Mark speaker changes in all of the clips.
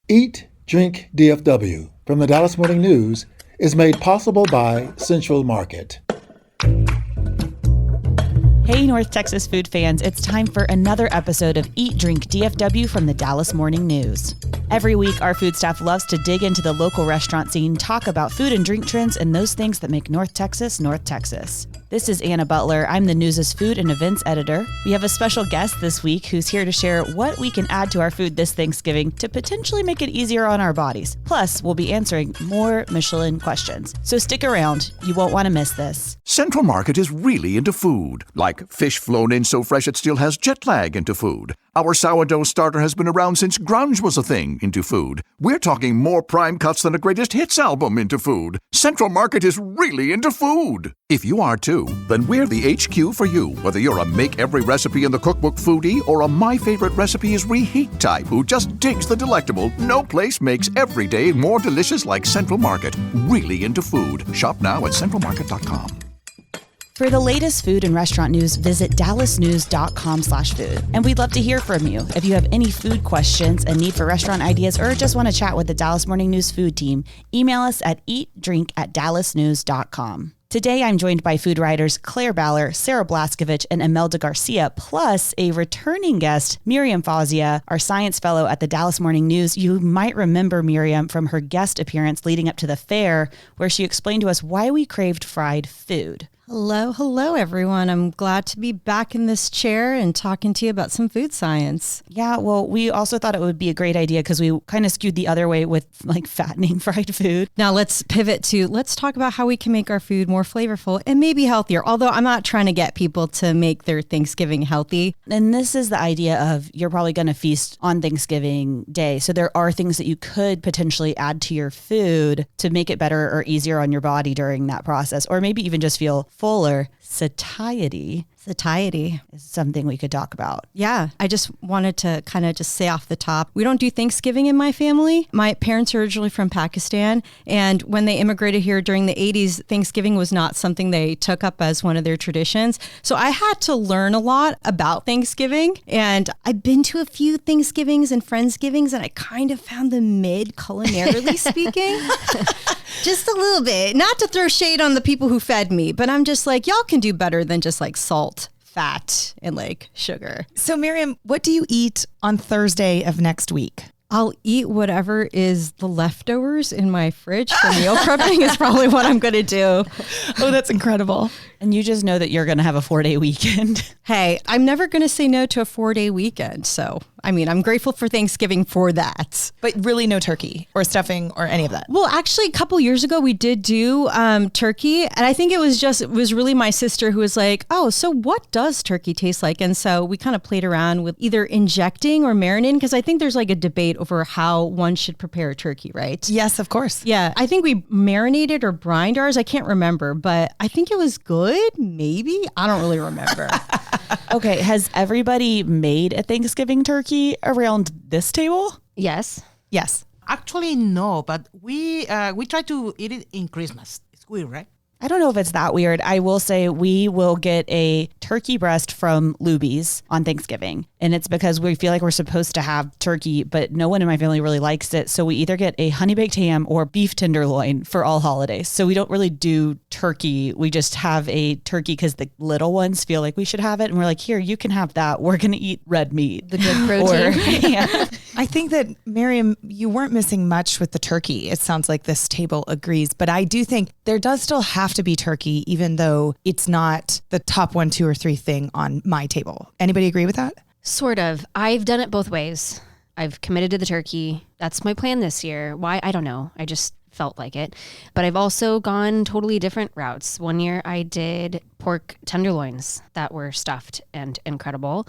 Speaker 1: Eat, Drink, DFW from the Dallas Morning News is made possible by Central Market.
Speaker 2: Hey, North Texas food fans, it's time for another episode of Eat, Drink, DFW from the Dallas Morning News. Every week, our food staff loves to dig into the local restaurant scene, talk about food and drink trends, and those things that make North Texas, North Texas. This is Anna Butler. I'm the News' food and events editor. We have a special guest this week who's here to share what we can add to our food this Thanksgiving to potentially make it easier on our bodies. Plus, we'll be answering more Michelin questions. So stick around. You won't want to miss this.
Speaker 3: Central Market is really into food, like fish flown in so fresh it still has jet lag into food. Our sourdough starter has been around since grunge was a thing into food. We're talking more prime cuts than a greatest hits album into food. Central Market is really into food. If you are too, then we're the HQ for you. Whether you're a make every recipe in the cookbook foodie or a my favorite recipe is reheat type who just digs the delectable, no place makes every day more delicious like Central Market. Really into food. Shop now at centralmarket.com.
Speaker 2: For the latest food and restaurant news, visit dallasnews.com/food. And we'd love to hear from you. If you have any food questions, a need for restaurant ideas, or just want to chat with the Dallas Morning News food team, email us at eatdrink@dallasnews.com. Today, I'm joined by food writers Claire Baller, Sarah Blaskovich, and Imelda Garcia, plus a returning guest, Miriam Fauzia, our science fellow at the Dallas Morning News. You might remember Miriam from her guest appearance leading up to the fair, where she explained to us why we craved fried food.
Speaker 4: Hello, everyone. I'm glad to be back in this chair and talking to you about some food science.
Speaker 2: Yeah, well, we also thought it would be a great idea because we kind of skewed the other way with like fattening fried food.
Speaker 4: Now let's pivot to, let's talk about how we can make our food more flavorful and maybe healthier. Although I'm not trying to get people to make their Thanksgiving healthy.
Speaker 2: And this is the idea of you're probably going to feast on Thanksgiving Day. So there are things that you could potentially add to your food to make it better or easier on your body during that process, or maybe even just feel fuller. Satiety is something we could talk about.
Speaker 4: Yeah, I just wanted to kind of just say off the top, we don't do Thanksgiving in my family. My parents are originally from Pakistan, and when they immigrated here during the 80s, Thanksgiving was not something they took up as one of their traditions. So I had to learn a lot about Thanksgiving, and I've been to a few Thanksgivings and Friendsgivings, and I kind of found them mid culinarily speaking. Just a little bit. Not to throw shade on the people who fed me, but I'm just like, y'all can do better than just like salt, fat, and like sugar.
Speaker 5: So Miriam, what do you eat on Thursday of next week?
Speaker 4: I'll eat whatever is the leftovers in my fridge for meal prepping is probably what I'm going to do.
Speaker 5: Oh, that's incredible.
Speaker 2: And you just know that you're going to have a 4-day weekend.
Speaker 4: Hey, I'm never going to say no to a 4-day weekend. So, I mean, I'm grateful for Thanksgiving for that.
Speaker 5: But really no turkey or stuffing or any of that?
Speaker 4: Well, actually, a couple years ago, we did do turkey. And I think it was really my sister who was like, oh, so what does turkey taste like? And so we kind of played around with either injecting or marinating, because I think there's like a debate over how one should prepare a turkey, right?
Speaker 5: Yes, of course.
Speaker 4: Yeah, I think we marinated or brined ours. I can't remember, but I think it was good. Maybe. I don't really remember.
Speaker 2: Okay, has everybody made a Thanksgiving turkey around this table?
Speaker 6: Yes.
Speaker 5: Yes.
Speaker 7: Actually, no, but we try to eat it in Christmas. It's weird, right?
Speaker 2: I don't know if it's that weird. I will say we will get a turkey breast from Luby's on Thanksgiving. And it's because we feel like we're supposed to have turkey, but no one in my family really likes it. So we either get a honey baked ham or beef tenderloin for all holidays. So we don't really do turkey. We just have a turkey because the little ones feel like we should have it. And we're like, here, you can have that. We're going to eat red meat.
Speaker 6: The good protein.
Speaker 2: Yeah.
Speaker 5: I think that, Miriam, you weren't missing much with the turkey. It sounds like this table agrees, but I do think there does still have to be turkey, even though it's not the top 1, 2, or 3 thing on my table. Anybody agree with that?
Speaker 6: Sort of. I've done it both ways. I've committed to the turkey. That's my plan this year. Why? I don't know. I just felt like it. But I've also gone totally different routes. One year I did pork tenderloins that were stuffed and incredible,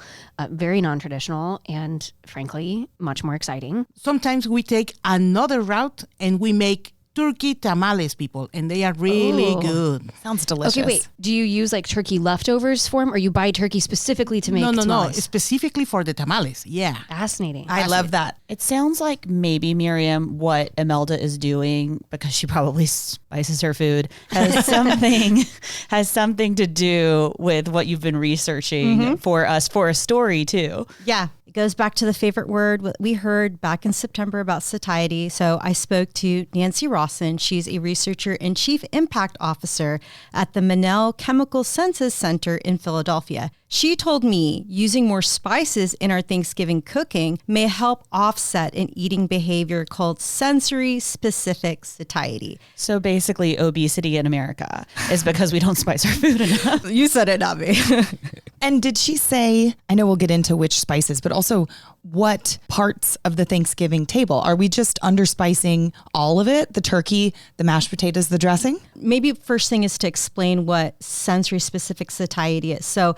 Speaker 6: very non-traditional, and frankly, much more exciting.
Speaker 7: Sometimes we take another route and we make turkey tamales, people, and they are really good.
Speaker 5: Sounds delicious.
Speaker 6: Okay, wait. Do you use like turkey leftovers for them, or you buy turkey specifically to make tamales?
Speaker 7: No, specifically for the tamales. Yeah.
Speaker 6: Fascinating.
Speaker 5: I love that.
Speaker 2: It sounds like maybe, Miriam, what Imelda is doing, because she probably spices her food, has something to do with what you've been researching for us for a story too.
Speaker 4: Yeah. It goes back to the favorite word what we heard back in September about satiety. So I spoke to Nancy Rawson. She's a researcher and chief impact officer at the Manel Chemical Senses Center in Philadelphia. She told me using more spices in our Thanksgiving cooking may help offset an eating behavior called sensory-specific satiety.
Speaker 2: So basically, obesity in America is because we don't spice our food enough.
Speaker 4: You said it, not me.
Speaker 5: And did she say, I know we'll get into which spices, but also what parts of the Thanksgiving table? Are we just underspicing all of it? The turkey, the mashed potatoes, the dressing?
Speaker 4: Maybe first thing is to explain what sensory-specific satiety is. So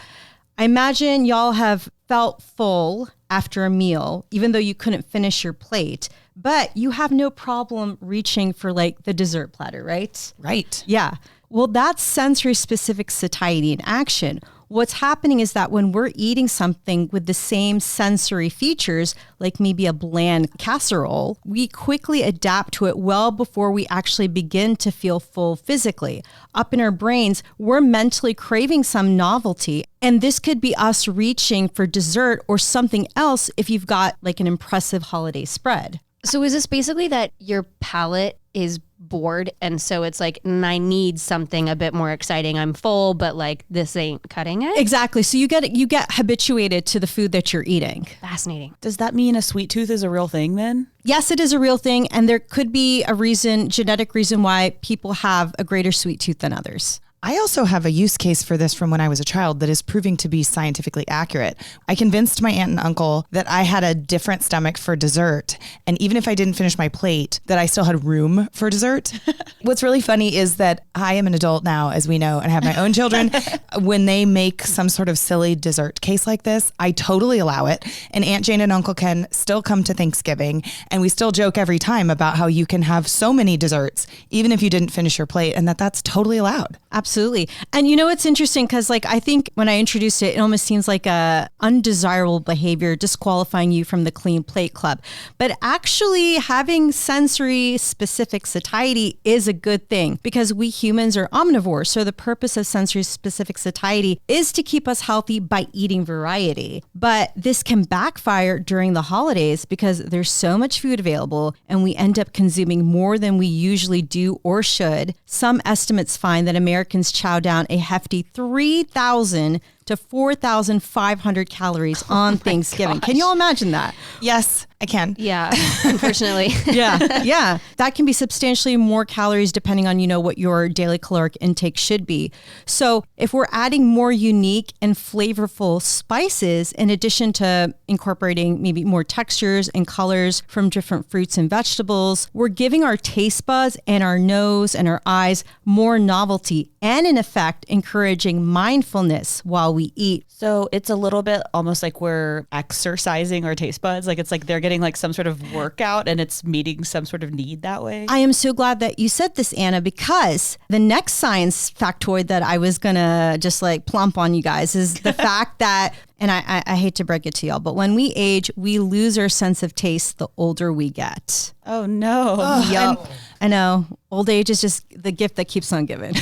Speaker 4: I imagine y'all have felt full after a meal, even though you couldn't finish your plate, but you have no problem reaching for like the dessert platter, right?
Speaker 5: Right.
Speaker 4: Yeah. Well, that's sensory-specific satiety in action. What's happening is that when we're eating something with the same sensory features, like maybe a bland casserole, we quickly adapt to it well before we actually begin to feel full physically. Up in our brains, we're mentally craving some novelty. And this could be us reaching for dessert or something else if you've got like an impressive holiday spread.
Speaker 6: So is this basically that your palate is bored and so it's like, I need something a bit more exciting. I'm full, but like this ain't cutting it?
Speaker 4: Exactly. So you get habituated to the food that you're eating.
Speaker 6: Fascinating.
Speaker 2: Does that mean a sweet tooth is a real thing then?
Speaker 4: Yes, it is a real thing. And there could be a genetic reason why people have a greater sweet tooth than others.
Speaker 5: I also have a use case for this from when I was a child that is proving to be scientifically accurate. I convinced my aunt and uncle that I had a different stomach for dessert. And even if I didn't finish my plate, that I still had room for dessert. What's really funny is that I am an adult now, as we know, and have my own children. When they make some sort of silly dessert case like this, I totally allow it. And Aunt Jane and Uncle Ken still come to Thanksgiving. And we still joke every time about how you can have so many desserts, even if you didn't finish your plate, and that's totally allowed.
Speaker 4: Absolutely. And you know, it's interesting because like, I think when I introduced it, it almost seems like a undesirable behavior disqualifying you from the clean plate club. But actually having sensory specific satiety is a good thing because we humans are omnivores. So the purpose of sensory specific satiety is to keep us healthy by eating variety. But this can backfire during the holidays because there's so much food available and we end up consuming more than we usually do or should. Some estimates find that Americans chow down a hefty 3,000 to 4,500 calories on Thanksgiving. Can you all imagine that?
Speaker 5: Yes, I can.
Speaker 6: Yeah, unfortunately.
Speaker 4: Yeah. That can be substantially more calories depending on, what your daily caloric intake should be. So if we're adding more unique and flavorful spices, in addition to incorporating maybe more textures and colors from different fruits and vegetables, we're giving our taste buds and our nose and our eyes more novelty and in effect encouraging mindfulness while we eat.
Speaker 2: So it's a little bit almost like we're exercising our taste buds. Like it's like they're getting like some sort of workout and it's meeting some sort of need that way.
Speaker 4: I am so glad that you said this, Anna, because the next science factoid that I was going to just like plump on you guys is the fact that, and I hate to break it to y'all, but when we age, we lose our sense of taste the older we get.
Speaker 2: Oh no.
Speaker 4: Yup. I know. Old age is just the gift that keeps on giving.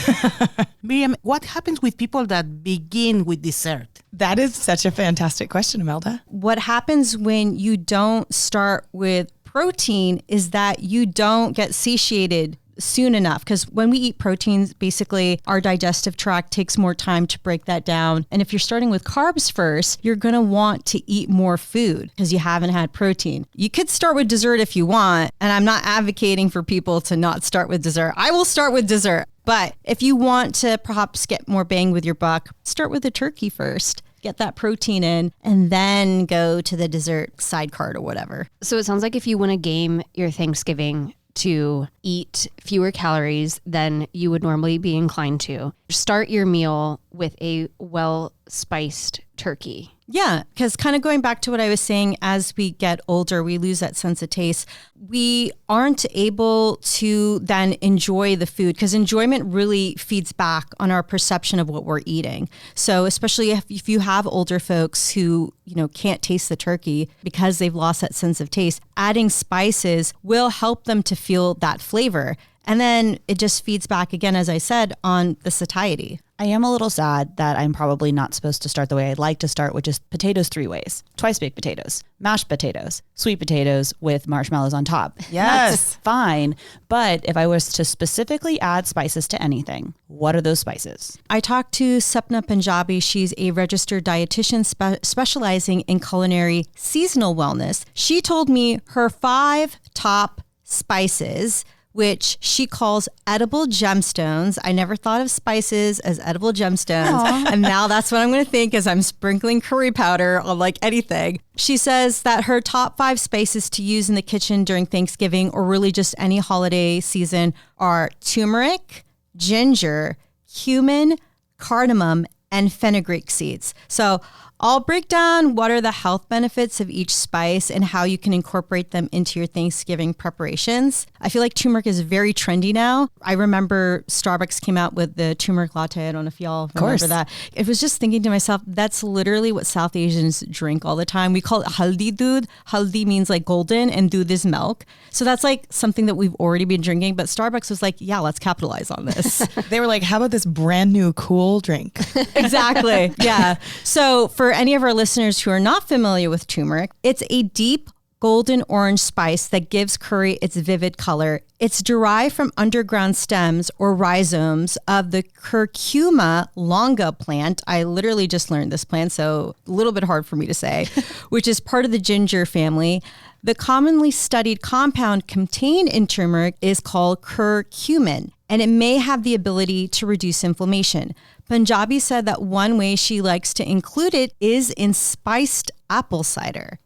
Speaker 7: Miriam, what happens with people that begin with dessert?
Speaker 5: That is such a fantastic question, Imelda.
Speaker 4: What happens when you don't start with protein is that you don't get satiated soon enough, because when we eat proteins, basically our digestive tract takes more time to break that down. And if you're starting with carbs first, you're going to want to eat more food because you haven't had protein. You could start with dessert if you want, and I'm not advocating for people to not start with dessert. I will start with dessert. But if you want to perhaps get more bang with your buck, start with the turkey first. Get that protein in and then go to the dessert side cart or whatever.
Speaker 6: So it sounds like if you want to game your Thanksgiving to eat fewer calories than you would normally be inclined to, start your meal with a well-spiced turkey.
Speaker 4: Yeah, because kind of going back to what I was saying, as we get older, we lose that sense of taste. We aren't able to then enjoy the food because enjoyment really feeds back on our perception of what we're eating. So especially if you have older folks who, can't taste the turkey because they've lost that sense of taste, adding spices will help them to feel that flavor. And then it just feeds back again, as I said, on the satiety.
Speaker 2: I am a little sad that I'm probably not supposed to start the way I'd like to start, which is potatoes 3 ways. Twice baked potatoes, mashed potatoes, sweet potatoes with marshmallows on top.
Speaker 5: Yes.
Speaker 2: That's fine. But if I was to specifically add spices to anything, what are those spices?
Speaker 4: I talked to Sapna Punjabi. She's a registered dietitian specializing in culinary seasonal wellness. She told me her 5 top spices, which she calls edible gemstones. I never thought of spices as edible gemstones. And now that's what I'm going to think as I'm sprinkling curry powder on like anything. She says that her top 5 spices to use in the kitchen during Thanksgiving or really just any holiday season are turmeric, ginger, cumin, cardamom, and fenugreek seeds. So I'll break down what are the health benefits of each spice and how you can incorporate them into your Thanksgiving preparations. I feel like turmeric is very trendy now. I remember Starbucks came out with the turmeric latte. I don't know if y'all remember that. I was just thinking to myself, that's literally what South Asians drink all the time. We call it haldi doodh. Haldi means like golden and doodh is milk. So that's like something that we've already been drinking. But Starbucks was like, yeah, let's capitalize on this.
Speaker 5: They were like, how about this brand new cool drink?
Speaker 4: Exactly. Yeah. So for any of our listeners who are not familiar with turmeric, it's a deep golden orange spice that gives curry its vivid color. It's derived from underground stems or rhizomes of the curcuma longa plant. I literally just learned this plant, so a little bit hard for me to say, which is part of the ginger family. The commonly studied compound contained in turmeric is called curcumin, and it may have the ability to reduce inflammation. Punjabi said that one way she likes to include it is in spiced apple cider.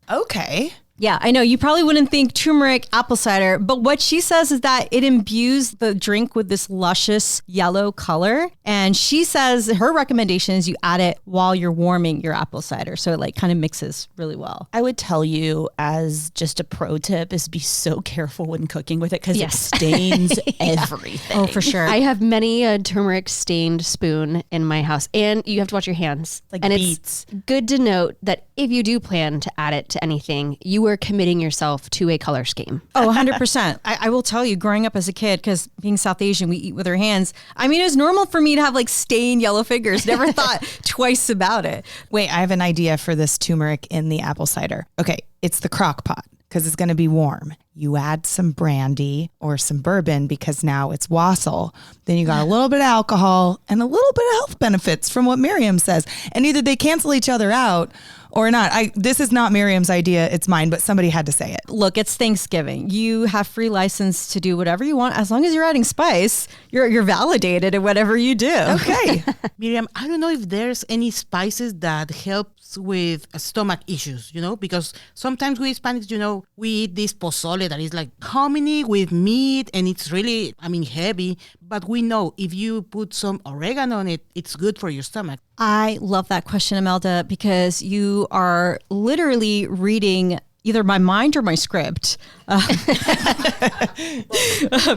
Speaker 5: Okay.
Speaker 4: Yeah, I know you probably wouldn't think turmeric apple cider, but what she says is that it imbues the drink with this luscious yellow color. And she says her recommendation is you add it while you're warming your apple cider. So it like kind of mixes really well.
Speaker 2: I would tell you as just a pro tip is be so careful when cooking with it because
Speaker 6: Yes.
Speaker 2: it stains everything.
Speaker 4: Oh, for sure.
Speaker 6: I have many a turmeric stained spoon in my house, and you have to watch your hands.
Speaker 2: Like
Speaker 6: and
Speaker 2: beets.
Speaker 6: It's good to note that if you do plan to add it to anything, you are committing yourself to a color scheme.
Speaker 4: Oh, 100%. I will tell you, growing up as a kid, because being South Asian, we eat with our hands. I mean, it was normal for me to have like stained yellow fingers. Never thought twice about it.
Speaker 5: Wait, I have an idea for this turmeric in the apple cider. Okay, it's the crock pot because it's going to be warm. You add some brandy or some bourbon because now it's wassail. Then you got a little bit of alcohol and a little bit of health benefits from what Miriam says. And either they cancel each other out or not. This is not Miriam's idea. It's mine, but somebody had to say it.
Speaker 4: Look, it's Thanksgiving. You have free license to do whatever you want. As long as you're adding spice, you're validated in whatever you do.
Speaker 5: Okay.
Speaker 7: Miriam, I don't know if there's any spices that helps with stomach issues, because sometimes we Hispanics, we eat this pozole that is like hominy with meat and it's really, heavy. But we know if you put some oregano on it, it's good for your stomach.
Speaker 4: I love that question, Imelda, because you are literally reading either my mind or my script.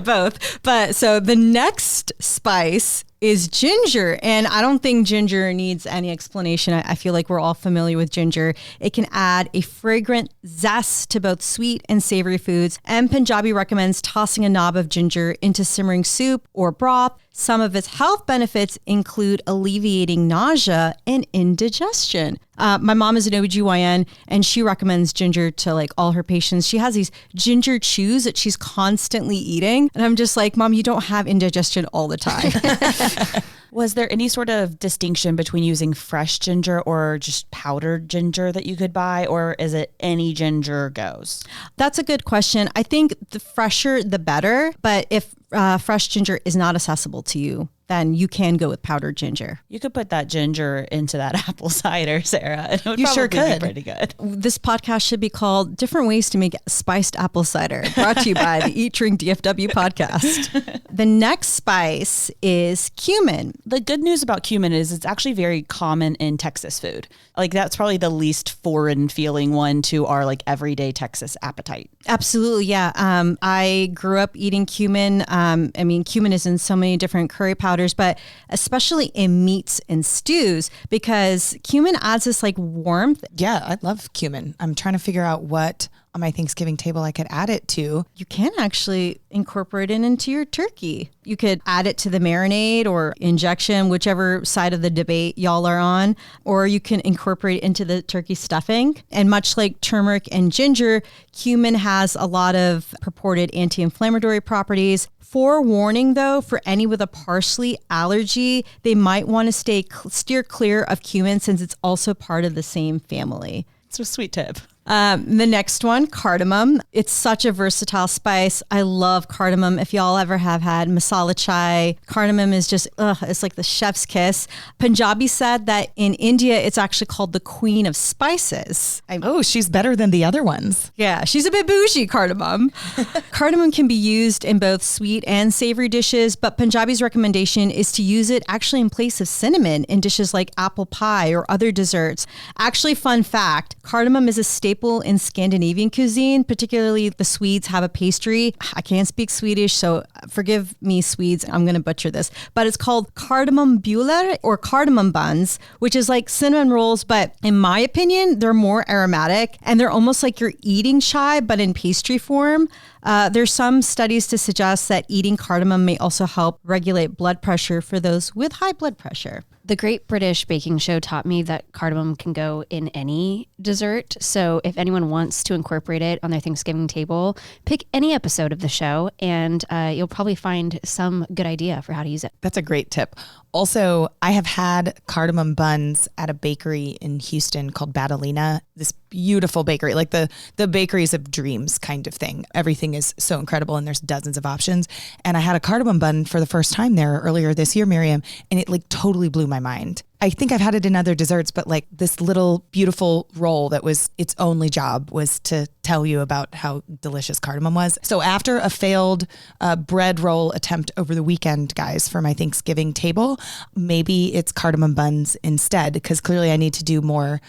Speaker 4: Both. But so the next spice is ginger. And I don't think ginger needs any explanation. I feel like we're all familiar with ginger. It can add a fragrant zest to both sweet and savory foods. And Punjabi recommends tossing a knob of ginger into simmering soup or broth. Some of its health benefits include alleviating nausea and indigestion. My mom is an OBGYN and she recommends ginger to like all her patients. She has these ginger chews that she's constantly eating. And I'm just like, Mom, you don't have indigestion all the time.
Speaker 2: Was there any sort of distinction between using fresh ginger or just powdered ginger that you could buy, or is it any ginger goes?
Speaker 4: That's a good question. I think the fresher, the better. But if fresh ginger is not accessible to you, then you can go with powdered ginger.
Speaker 2: You could put that ginger into that apple cider, Sarah. And it would
Speaker 5: You sure
Speaker 2: probably
Speaker 5: could.
Speaker 2: be pretty good.
Speaker 4: This podcast should be called Different Ways to Make Spiced Apple Cider, brought to you by the Eat, Drink, DFW podcast. The next spice is cumin.
Speaker 2: The good news about cumin is it's actually very common in Texas food. Like that's probably the least foreign feeling one to our like everyday Texas appetite.
Speaker 4: Absolutely, yeah. I grew up eating cumin. Cumin is in so many different curry powders, but especially in meats and stews, because cumin adds this like warmth.
Speaker 5: Yeah, I love cumin. I'm trying to figure out what on my Thanksgiving table I could add it to.
Speaker 4: You can actually incorporate it into your turkey. You could add it to the marinade or injection, whichever side of the debate y'all are on, or you can incorporate it into the turkey stuffing. And much like turmeric and ginger, cumin has a lot of purported anti-inflammatory properties. Forewarning though, for any with a parsley allergy, they might want to steer clear of cumin since it's also part of the same family.
Speaker 2: It's a sweet tip.
Speaker 4: The next one, cardamom. It's such a versatile spice. I love cardamom. If y'all ever have had masala chai, cardamom is just, it's like the chef's kiss. Punjabi said that in India, it's actually called the queen of spices.
Speaker 5: She's better than the other ones.
Speaker 4: Yeah, she's a bit bougie, cardamom. Cardamom can be used in both sweet and savory dishes, but Punjabi's recommendation is to use it actually in place of cinnamon in dishes like apple pie or other desserts. Actually, fun fact, cardamom is a staple in Scandinavian cuisine, particularly the Swedes have a pastry. I can't speak Swedish, so forgive me, Swedes, I'm going to butcher this, but it's called cardamom buller or cardamom buns, which is like cinnamon rolls, but in my opinion, they're more aromatic and they're almost like you're eating chai, but in pastry form. There's some studies to suggest that eating cardamom may also help regulate blood pressure for those with high blood pressure.
Speaker 6: The Great British Baking Show taught me that cardamom can go in any dessert. So if anyone wants to incorporate it on their Thanksgiving table, pick any episode of the show and you'll probably find some good idea for how to use it.
Speaker 5: That's a great tip. Also, I have had cardamom buns at a bakery in Houston called Badalina, this beautiful bakery, like the bakeries of dreams kind of thing. Everything is so incredible and there's dozens of options. And I had a cardamom bun for the first time there earlier this year, Miriam, and it like totally blew my mind. I think I've had it in other desserts, but like this little beautiful roll that was its only job was to tell you about how delicious cardamom was. So after a failed bread roll attempt over the weekend, guys, for my Thanksgiving table, maybe it's cardamom buns instead, because clearly I need to do more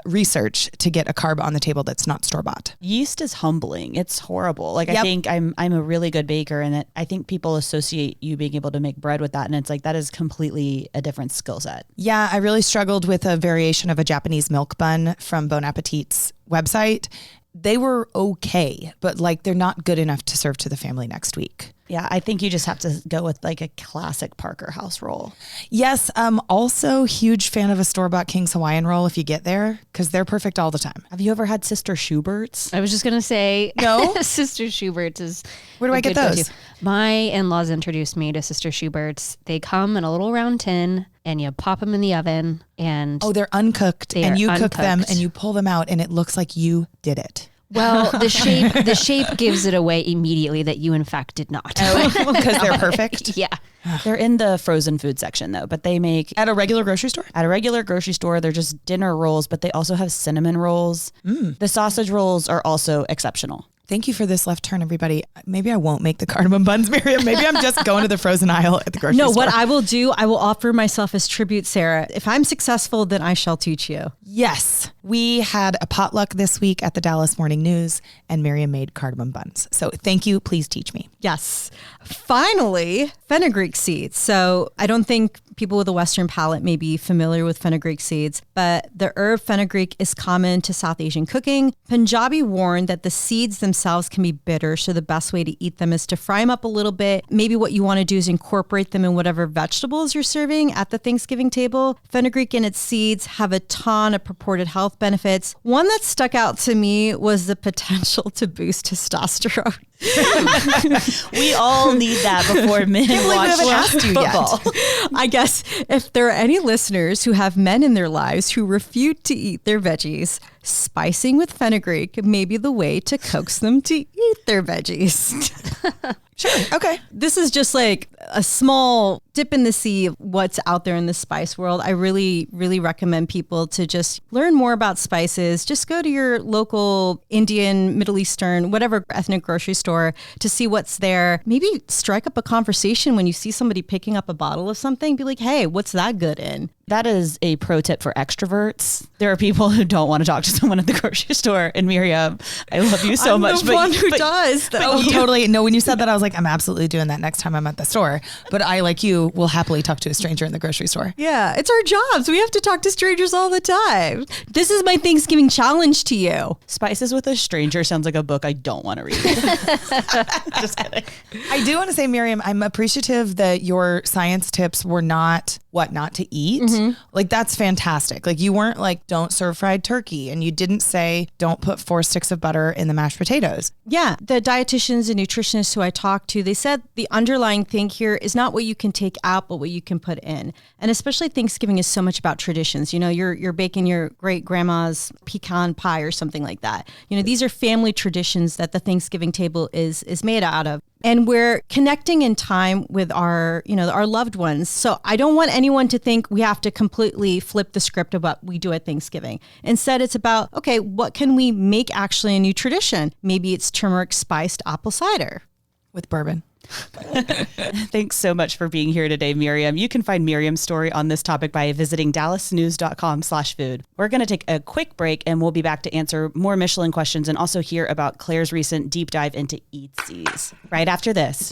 Speaker 5: research to get a carb on the table that's not store-bought.
Speaker 2: Yeast is humbling. It's horrible. Like, I think I'm a really good baker, and I think people associate you being able to make bread with that. And it's like, that is completely a different skill set.
Speaker 5: Yeah, I really struggled with a variation of a Japanese milk bun from Bon Appetit's website. They were okay, but like they're not good enough to serve to the family next week.
Speaker 2: Yeah, I think you just have to go with like a classic Parker House roll.
Speaker 5: Yes, also huge fan of a store-bought King's Hawaiian roll if you get there, because they're perfect all the time.
Speaker 2: Have you ever had Sister Schubert's?
Speaker 6: I was just going to say,
Speaker 5: no.
Speaker 6: Sister Schubert's is
Speaker 5: Where do I get those?
Speaker 6: Go-to. My in-laws introduced me to Sister Schubert's. They come in a little round tin and you pop them in the oven and
Speaker 5: they're uncooked and you cook them
Speaker 6: uncooked.
Speaker 5: and you pull them out and it looks like you did it.
Speaker 6: Well, the shape gives it away immediately that you in fact did not.
Speaker 5: Because they're perfect.
Speaker 6: Yeah.
Speaker 2: They're in the frozen food section though, but they make
Speaker 5: At a regular grocery store?
Speaker 2: At a regular grocery store, they're just dinner rolls, but they also have cinnamon rolls. The sausage rolls are also exceptional.
Speaker 5: Thank you for this left turn, everybody. Maybe I won't make the cardamom buns, Miriam. Maybe I'm just going to the frozen aisle at the grocery store.
Speaker 4: No, what I will do, I will offer myself as tribute, Sarah. If I'm successful, then I shall teach you.
Speaker 5: Yes. We had a potluck this week at the Dallas Morning News, and Miriam made cardamom buns. So thank you. Please teach me.
Speaker 4: Yes. Finally, fenugreek seeds. So I don't think people with a Western palate may be familiar with fenugreek seeds, but the herb fenugreek is common to South Asian cooking. Punjabi warned that the seeds themselves can be bitter, so the best way to eat them is to fry them up a little bit. Maybe what you want to do is incorporate them in whatever vegetables you're serving at the Thanksgiving table. Fenugreek and its seeds have a ton of purported health benefits. One that stuck out to me was the potential to boost testosterone.
Speaker 2: We all need that before men watch football.
Speaker 4: I guess if there are any listeners who have men in their lives who refute to eat their veggies, spicing with fenugreek may be the way to coax them to eat their veggies.
Speaker 5: Sure. Okay.
Speaker 4: This is just like a small dip in the sea of what's out there in the spice world. I really, really recommend people to just learn more about spices. Just go to your local Indian, Middle Eastern, whatever ethnic grocery store to see what's there. Maybe strike up a conversation when you see somebody picking up a bottle of something. Be like, hey, what's that good in?
Speaker 2: That is a pro tip for extroverts. There are people who don't want to talk to someone at the grocery store. And Miriam, I love you so much.
Speaker 4: I'm the one who does, though.
Speaker 5: Oh, totally. No, when you said that, I was like, like I'm absolutely doing that next time I'm at the store. But I, like you, will happily talk to a stranger in the grocery store.
Speaker 4: Yeah, it's our jobs. We have to talk to strangers all the time. This is my Thanksgiving challenge to you.
Speaker 2: Spices with a Stranger sounds like a book I don't want to read. Just kidding.
Speaker 5: I do want to say, Miriam, I'm appreciative that your science tips were not what not to eat. Like, that's fantastic. Like, you weren't like, don't serve fried turkey. And you didn't say, don't put 4 sticks of butter in the mashed potatoes.
Speaker 4: Yeah, the dietitians and nutritionists who I talked to, they said the underlying thing here is not what you can take out, but what you can put in. And especially Thanksgiving is so much about traditions. You know, you're baking your great grandma's pecan pie or something like that. You know, these are family traditions that the Thanksgiving table is made out of. And we're connecting in time with our loved ones. So I don't want anyone to think we have to completely flip the script of what we do at Thanksgiving. Instead, it's about, okay, what can we make actually a new tradition? Maybe it's turmeric spiced apple cider.
Speaker 5: With bourbon.
Speaker 2: Thanks so much for being here today, Miriam. You can find Miriam's story on this topic by visiting dallasnews.com/food. We're going to take a quick break and we'll be back to answer more Michelin questions and also hear about Claire's recent deep dive into Eatzi's right after this.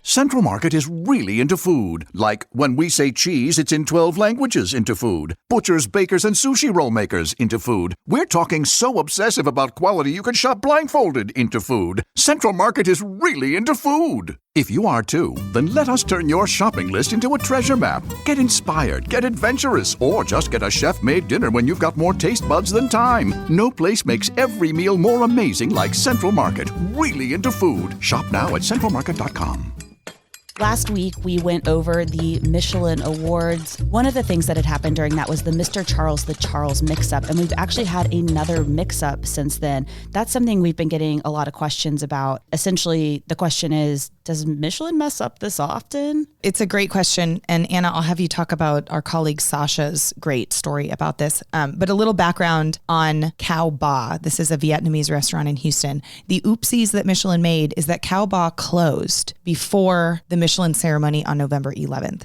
Speaker 3: Central Market is really into food. Like when we say cheese, it's in 12 languages into food. Butchers, bakers, and sushi roll makers into food. We're talking so obsessive about quality you can shop blindfolded into food. Central Market is really into food. If you are too, then let us turn your shopping list into a treasure map. Get inspired, get adventurous, or just get a chef-made dinner when you've got more taste buds than time. No place makes every meal more amazing like Central Market. Really into food. Shop now at centralmarket.com.
Speaker 2: Last week, we went over the Michelin Awards. One of the things that had happened during that was the Mr. Charles the Charles mix-up, and we've actually had another mix-up since then. That's something we've been getting a lot of questions about. Essentially, the question is, does Michelin mess up this often?
Speaker 5: It's a great question. And Anna, I'll have you talk about our colleague Sasha's great story about this. But a little background on Cao Ba. This is a Vietnamese restaurant in Houston. The oopsies that Michelin made is that Cao Ba closed before the Michelin ceremony on November 11th.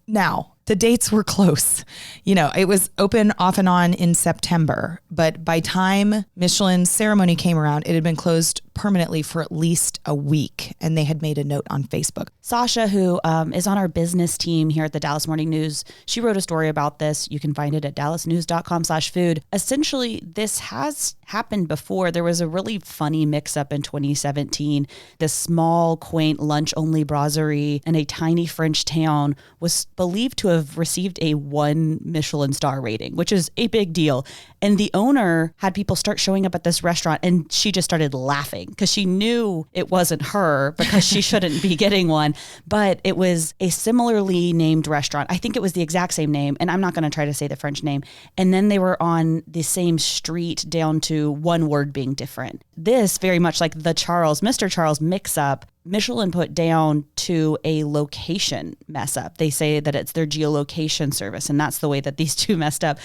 Speaker 5: Now, the dates were close. You know, it was open off and on in September, but by time Michelin's ceremony came around, it had been closed permanently for at least a week, and they had made a note on Facebook.
Speaker 2: Sasha, who is on our business team here at the Dallas Morning News, she wrote a story about this. You can find it at dallasnews.com/food. Essentially, this has happened before. There was a really funny mix-up in 2017. This small, quaint, lunch-only brasserie in a tiny French town was believed to have received a 1 Michelin star rating, which is a big deal. And the owner had people start showing up at this restaurant, and she just started laughing because she knew it wasn't her because she shouldn't be getting one. But it was a similarly named restaurant. I think it was the exact same name, and I'm not going to try to say the French name. And then they were on the same street down to one word being different. This, very much like the Mr. Charles mix-up, Michelin put down to a location mess up. They say that it's their geolocation service, and that's the way that these two messed up.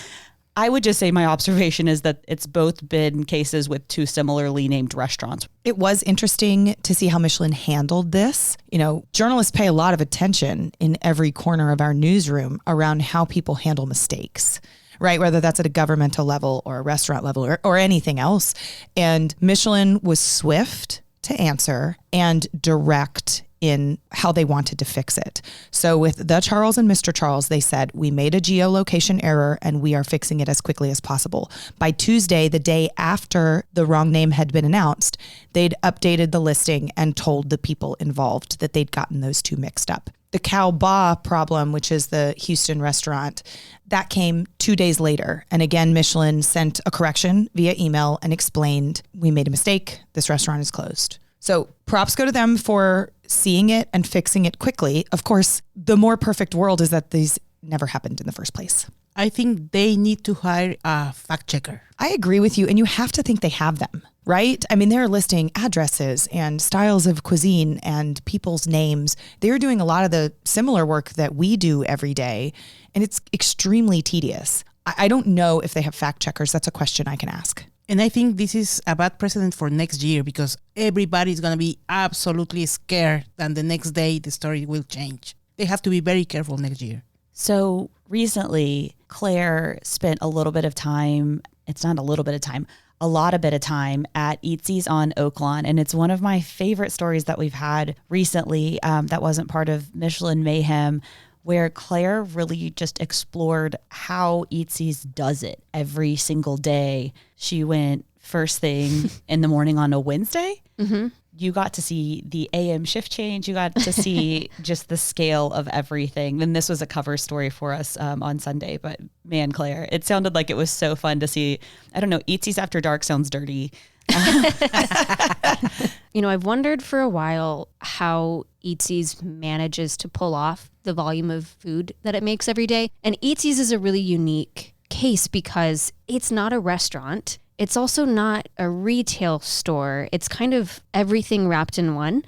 Speaker 2: I would just say my observation is that it's both been cases with 2 similarly named restaurants.
Speaker 5: It was interesting to see how Michelin handled this. You know, journalists pay a lot of attention in every corner of our newsroom around how people handle mistakes, right? Whether that's at a governmental level or a restaurant level or anything else. And Michelin was swift to answer and direct in how they wanted to fix it. So with the Charles and Mr. Charles, they said, we made a geolocation error and we are fixing it as quickly as possible. By Tuesday, the day after the wrong name had been announced, they'd updated the listing and told the people involved that they'd gotten those 2 mixed up. The Cao Ba problem, which is the Houston restaurant, that came 2 days later. And again, Michelin sent a correction via email and explained, we made a mistake. This restaurant is closed. So props go to them for seeing it and fixing it quickly. Of course, the more perfect world is that these never happened in the first place.
Speaker 7: I think they need to hire a fact checker.
Speaker 5: I agree with you. And you have to think they have them, right? I mean, they're listing addresses and styles of cuisine and people's names. They're doing a lot of the similar work that we do every day. And it's extremely tedious. I don't know if they have fact checkers. That's a question I can ask.
Speaker 7: And I think this is a bad precedent for next year because everybody's going to be absolutely scared that the next day the story will change. They have to be very careful next year.
Speaker 2: So recently, Claire spent a little bit of time, it's not a little bit of time, a bit of time at Eatzi's on Oaklawn, and it's one of my favorite stories that we've had recently that wasn't part of Michelin Mayhem, where Claire really just explored how Eatzi's does it every single day. She went first thing in the morning on a Wednesday. Mm-hmm. You got to see the AM shift change. You got to see just the scale of everything. And this was a cover story for us on Sunday. But man, Claire, it sounded like it was so fun to see. I don't know, Eatzi's After Dark sounds dirty.
Speaker 6: I've wondered for a while how Eatzi's manages to pull off the volume of food that it makes every day. And Eatzi's is a really unique case because it's not a restaurant. It's also not a retail store. It's kind of everything wrapped in one.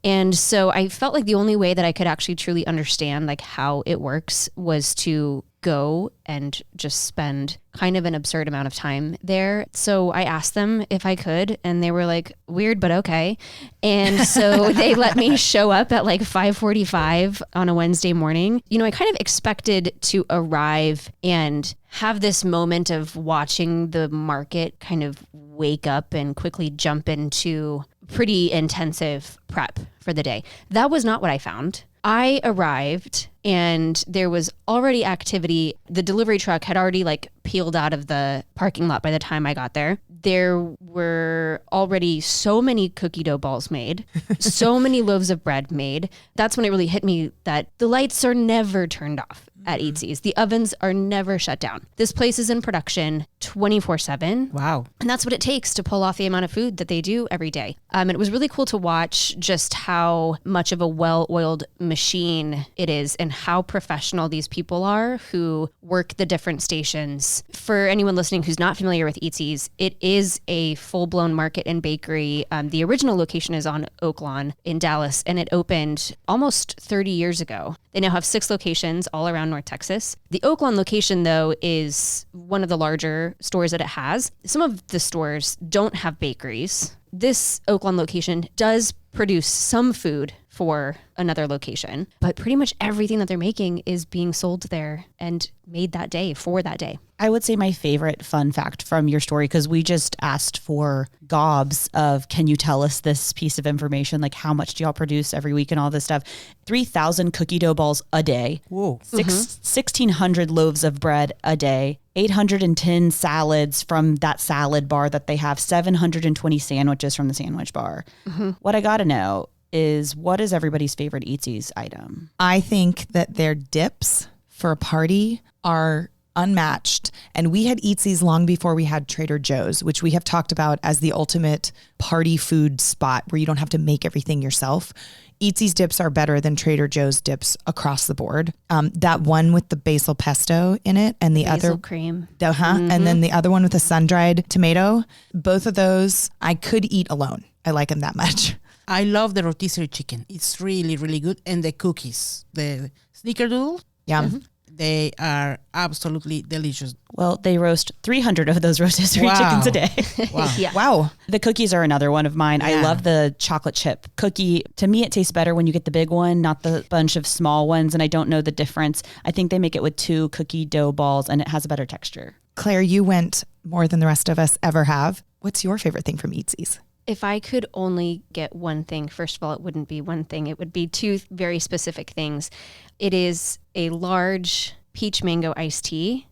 Speaker 6: And so I felt like the only way that I could actually truly understand like how it works was to go and just spend kind of an absurd amount of time there. So I asked them if I could, and they were like, weird, but okay. And so they let me show up at like 5:45 on a Wednesday morning. I kind of expected to arrive and have this moment of watching the market kind of wake up and quickly jump into pretty intensive prep for the day. That was not what I found. I arrived and there was already activity. The delivery truck had already like peeled out of the parking lot by the time I got there. There were already so many cookie dough balls made, so many loaves of bread made. That's when it really hit me that the lights are never turned off at Eatzi's. The ovens are never shut down. This place is in production 24/7.
Speaker 5: Wow.
Speaker 6: And that's what it takes to pull off the amount of food that they do every day. And it was really cool to watch just how much of a well-oiled machine it is and how professional these people are who work the different stations. For anyone listening who's not familiar with Eatzi's, it is a full-blown market and bakery. The original location is on Oaklawn in Dallas, and it opened almost 30 years ago. They now have 6 locations all around North Texas. The Oaklawn location, though, is one of the larger stores that it has. Some of the stores don't have bakeries. This Oaklawn location does produce some food for another location, but pretty much everything that they're making is being sold there and made that day for that day.
Speaker 2: I would say my favorite fun fact from your story, because we just asked for gobs of, can you tell us this piece of information? Like, how much do y'all produce every week and all this stuff? 3,000 cookie dough balls a day.
Speaker 5: Whoa.
Speaker 2: 1,600 loaves of bread a day. 810 salads from that salad bar that they have. 720 sandwiches from the sandwich bar. Mm-hmm. What I got to know is, what is everybody's favorite Eatzi's item?
Speaker 5: I think that their dips for a party are unmatched. And we had Eatzi's long before we had Trader Joe's, which we have talked about as the ultimate party food spot where you don't have to make everything yourself. Eatzi's dips are better than Trader Joe's dips across the board. That one with the basil pesto in it and the
Speaker 6: Basil
Speaker 5: other
Speaker 6: cream.
Speaker 5: And then the other one with the sun-dried tomato. Both of those I could eat alone. I like them that much.
Speaker 7: I love the rotisserie chicken. It's really, really good. And the cookies, the snickerdoodle.
Speaker 5: Yum.
Speaker 7: Mm-hmm. They are absolutely delicious.
Speaker 2: Well, they roast 300 of those rotisserie chickens a day.
Speaker 5: Wow.
Speaker 6: Yeah.
Speaker 5: Wow.
Speaker 2: The cookies are another one of mine.
Speaker 5: Yeah.
Speaker 2: I love the chocolate chip cookie. To me, it tastes better when you get the big one, not the bunch of small ones. And I don't know the difference. I think they make it with 2 cookie dough balls and it has a better texture.
Speaker 5: Claire, you went more than the rest of us ever have. What's your favorite thing from Eatzi's?
Speaker 6: If I could only get one thing, first of all, it wouldn't be one thing. It would be 2 very specific things. It is a large peach mango iced tea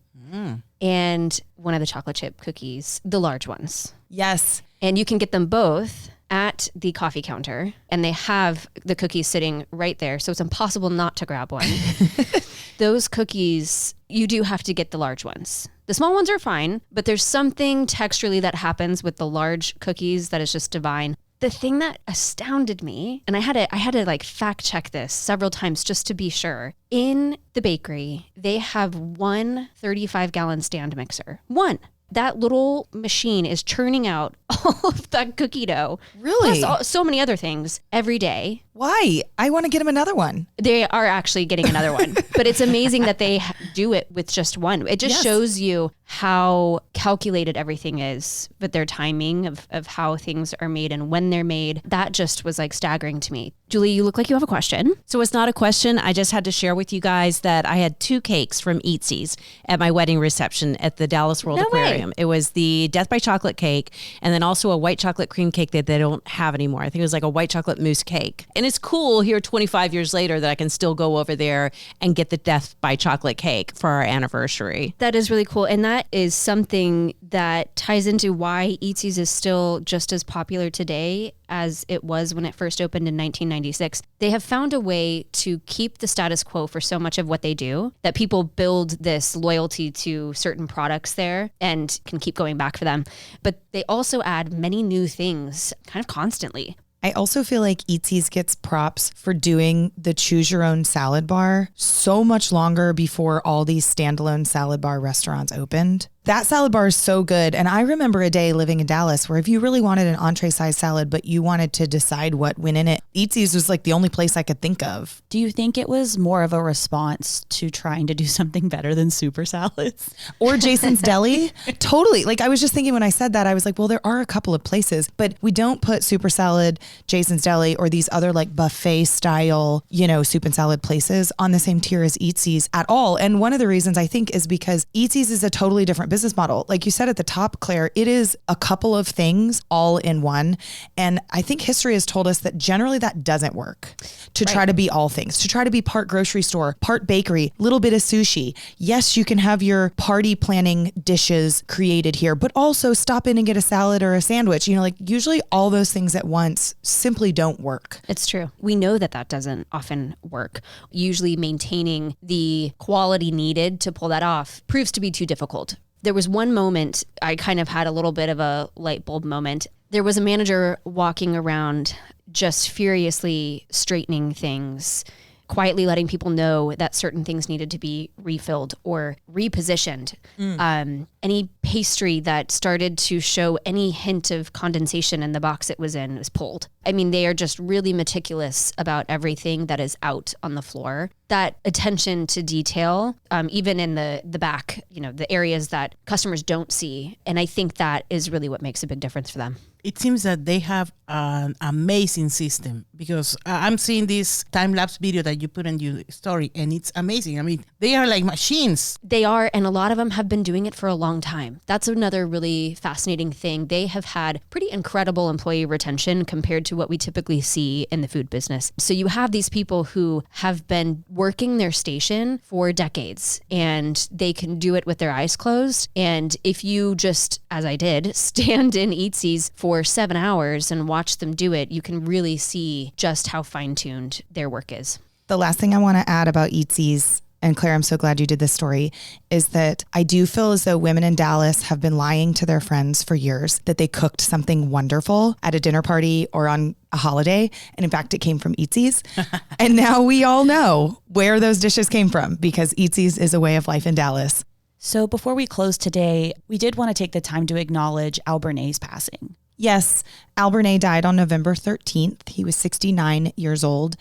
Speaker 6: and one of the chocolate chip cookies, the large ones.
Speaker 5: Yes.
Speaker 6: And you can get them both at the coffee counter, and they have the cookies sitting right there. So it's impossible not to grab one. Those cookies, you do have to get the large ones. The small ones are fine, but there's something texturally that happens with the large cookies that is just divine. The thing that astounded me, and I had to like fact check this several times just to be sure. In the bakery, they have one 35-gallon stand mixer. One. That little machine is churning out all of that cookie dough.
Speaker 5: Really?
Speaker 6: Plus so many other things every day.
Speaker 5: Why? I want to get him another one.
Speaker 6: They are actually getting another one, but it's amazing that they do it with just one. It just shows you how calculated everything is with their timing of how things are made and when they're made. That just was like staggering to me. Julie, you look like you have a question.
Speaker 8: So it's not a question. I just had to share with you guys that I had 2 cakes from Eatzi's at my wedding reception at the Dallas World Aquarium.
Speaker 6: Way.
Speaker 8: It was the Death by Chocolate cake and then also a white chocolate cream cake that they don't have anymore. I think it was like a white chocolate mousse cake. And it's cool here 25 years later that I can still go over there and get the Death by Chocolate cake for our anniversary.
Speaker 6: That is really cool. And that is something that ties into why Eatzi's is still just as popular today as it was when it first opened in 1996. They have found a way to keep the status quo for so much of what they do that people build this loyalty to certain products there and can keep going back for them. But they also add many new things kind of constantly.
Speaker 5: I also feel like Eatzi's gets props for doing the choose your own salad bar so much longer before all these standalone salad bar restaurants opened. That salad bar is so good. And I remember a day living in Dallas where if you really wanted an entree size salad, but you wanted to decide what went in it, Eatzi's was like the only place I could think of.
Speaker 2: Do you think it was more of a response to trying to do something better than super salads?
Speaker 5: Or Jason's Deli? Totally. Like I was just thinking when I said that, I was like, well, there are a couple of places, but we don't put super salad, Jason's Deli, or these other like buffet style, soup and salad places on the same tier as Eatzi's at all. And one of the reasons I think is because Eatzi's is a totally different business model. Like you said at the top, Claire, it is a couple of things all in one. And I think history has told us that generally that doesn't work to try to be all things, to try to be part grocery store, part bakery, little bit of sushi. Yes, you can have your party planning dishes created here, but also stop in and get a salad or a sandwich. Usually all those things at once simply don't work.
Speaker 6: It's true. We know that doesn't often work. Usually maintaining the quality needed to pull that off proves to be too difficult. There was one moment I kind of had a little bit of a light bulb moment. There was a manager walking around just furiously straightening things, quietly letting people know that certain things needed to be refilled or repositioned. Any pastry that started to show any hint of condensation in the box it was in was pulled. I mean, they are just really meticulous about everything that is out on the floor. That attention to detail, even in the back, the areas that customers don't see. And I think that is really what makes a big difference for them.
Speaker 7: It seems that they have an amazing system because I'm seeing this time-lapse video that you put in your story and it's amazing. I mean, they are like machines.
Speaker 6: They are, and a lot of them have been doing it for a long time. That's another really fascinating thing. They have had pretty incredible employee retention compared to what we typically see in the food business. So you have these people who have been working their station for decades and they can do it with their eyes closed. And if you just, as I did, stand in Eatzi's for 7 hours and watch them do it, you can really see just how fine-tuned their work is.
Speaker 5: The last thing I want to add about Eatzi's, and Claire, I'm so glad you did this story, is that I do feel as though women in Dallas have been lying to their friends for years that they cooked something wonderful at a dinner party or on a holiday. And in fact, it came from Eatzi's. And now we all know where those dishes came from because Eatzi's is a way of life in Dallas.
Speaker 2: So before we close today, we did want to take the time to acknowledge Al Bernay's passing.
Speaker 5: Yes, Al Bernay died on November 13th. He was 69 years old,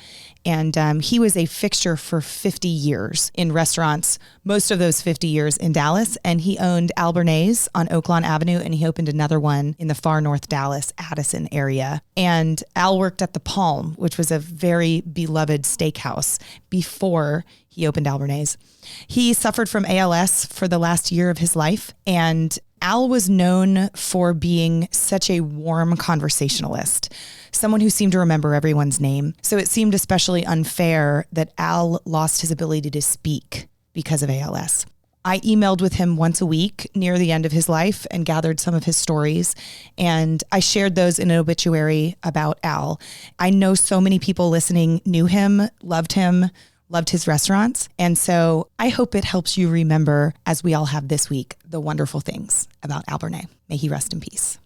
Speaker 5: and he was a fixture for 50 years in restaurants, most of those 50 years in Dallas, and he owned Al Bernay's on Oaklawn Avenue, and he opened another one in the far north Dallas, Addison area. And Al worked at the Palm, which was a very beloved steakhouse before he opened Al Bernay's. He suffered from ALS for the last year of his life, and Al was known for being such a warm conversationalist, someone who seemed to remember everyone's name. So it seemed especially unfair that Al lost his ability to speak because of ALS. I emailed with him once a week near the end of his life and gathered some of his stories, and I shared those in an obituary about Al. I know so many people listening knew him, loved his restaurants. And so I hope it helps you remember, as we all have this week, the wonderful things about Al Bernay. May he rest in peace.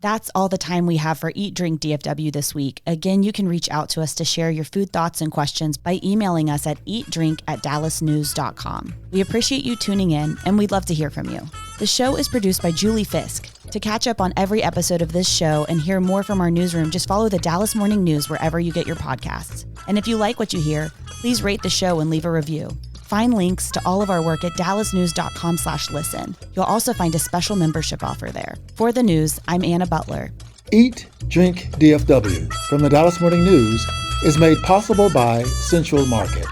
Speaker 2: That's all the time we have for Eat Drink DFW this week. Again, you can reach out to us to share your food thoughts and questions by emailing us at eatdrink@dallasnews.com. We appreciate you tuning in, and we'd love to hear from you. The show is produced by Julie Fisk. To catch up on every episode of this show and hear more from our newsroom, just follow the Dallas Morning News wherever you get your podcasts. And if you like what you hear, please rate the show and leave a review. Find links to all of our work at dallasnews.com/listen. You'll also find a special membership offer there. For the news, I'm Anna Butler.
Speaker 1: Eat, Drink DFW from the Dallas Morning News is made possible by Central Market.